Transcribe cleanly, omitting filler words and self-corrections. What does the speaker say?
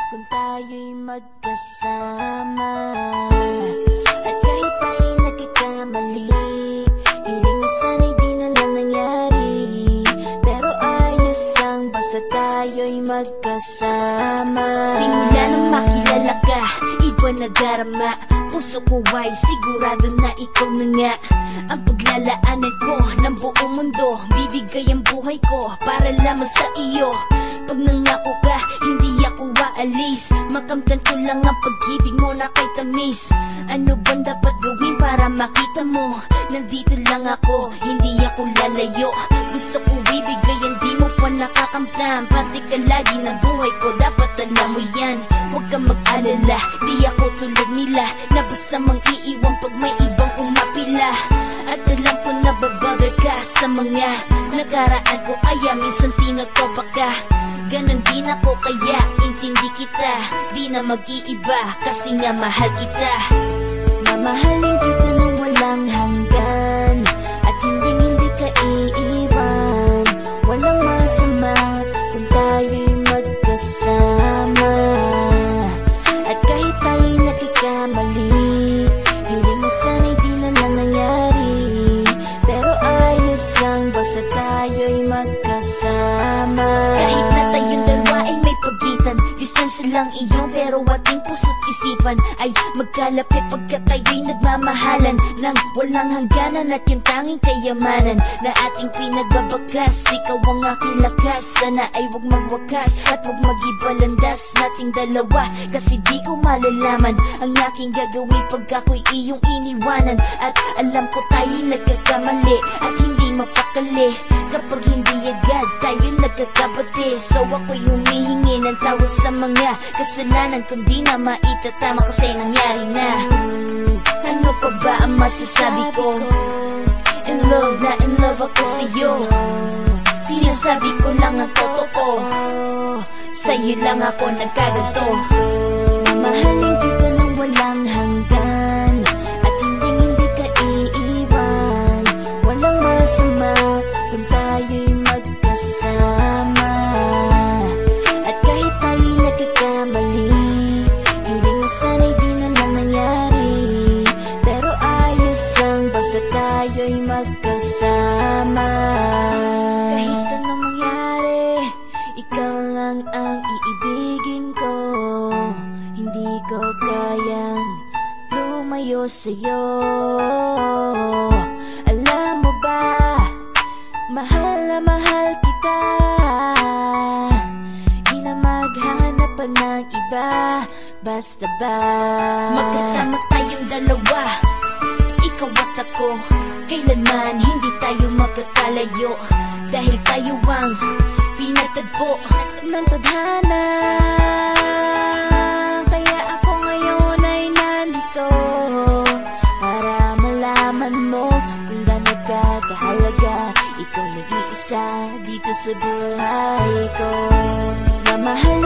kung tayo'y magkasama. At kahit tayo'y nagkakamali, hiling na sana'y di na lang nangyari. Pero ayos ang basta tayo'y magkasama. Simula nang makilala ka, iba na darama. Puso ko ay sigurado na ikaw na nga ang paglalaanan ko ng buong mundo. Bibigay ang buhay ko para lamang sa iyo. Pag nangako ka, hindi ako aalis. Makamtan ko lang ang pag-ibig mo na kay tamis. Ano bang dapat gawin para makita mo? Nandito lang ako, hindi ako lalayo. Gusto ko ibigay ang di mo pa nakakamtam. Parte ka lagi ng buhay ko, dapat alam mo yan. Huwag kang mag-alala, di ako tulad nila na basta mang iiwan pag may ibang umapila. At alam ko na babother ka sa mga nakaraan ko, kaya minsan tinatopa ka. Ganon din ako kaya intindi kita. Di na mag-iiba kasi nga mahal kita. Mamahalin kita nang walang hanggan, at hindi ka iiwan. Walang masama kung tayo'y magkasama. At kahit tayo'y nagkakamali, hiling na sana'y di na lang nangyari. Pero ayos lang basta tayo'y magkasama. Kahit na tayong dalawa ay may pagitan, distansya lang iyon pero ating puso't isipan ay magkalapit pagkat tayo'y nagmamahalan ng walang hangganan. At yung tanging kayamanan na ating pinagbabakas, ikaw ang aking lakas. Sana ay huwag magwakas at huwag mag-ibalandas nating dalawa, kasi di ko malalaman ang aking gagawin pag ako'y iyong iniwanan. At alam ko tayo'y nagkakamali at hindi mapakali kapag hindi agad tayo'y nagkakabati. So ako'y humihingi ng tawad sa mga kasalanan kung di na maitatama kasi nangyari na. Ano pa ba ang masasabi ko? In love na in love ako sa'yo. Sinasabi ko lang ang totoo, sa'yo lang ako nagkaganto. Mamahalin kita nang walang hanggan, at hindi ka iiwan. Walang masama kung tayo'y magkasama. At kahit tayo'y nagkakamali, hiling na sana'y di na lang nangyari. Pero ayos lang basta tayo'y magkasama. Kahit anong mangyari, ikaw lang ang iibigin ko. Hindi ko kayang lumayo sa'yo. Alam mo ba, mahal na mahal kita. Di na maghahanap pa ng iba, basta ba magkasama tayong dalawa, ikaw at ako. Kailanman hindi tayo magkakalayo, dahil tayo ang pinatagpo ng tadhana. Kaya ako ngayon ay nandito para malaman mo kung gaano ka kahalaga. Ikaw nag-iisa dito sa buhay ko. Mamahal